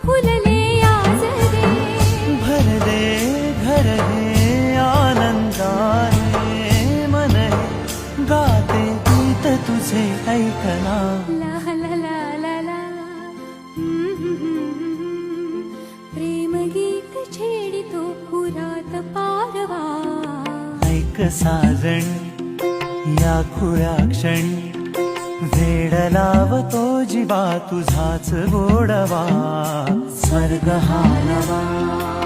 फुलले आज रे भरले घर हे आनंदाने मन हे गाते गीत तुझे ऐकना ला ला ला ला ला प्रेम गीत छेडितो पुरात पारवा ऐक साजण या खुळ्या क्षणी वेड लावतो जीवा तुझाच गोडवा स्वर्ग हा नवा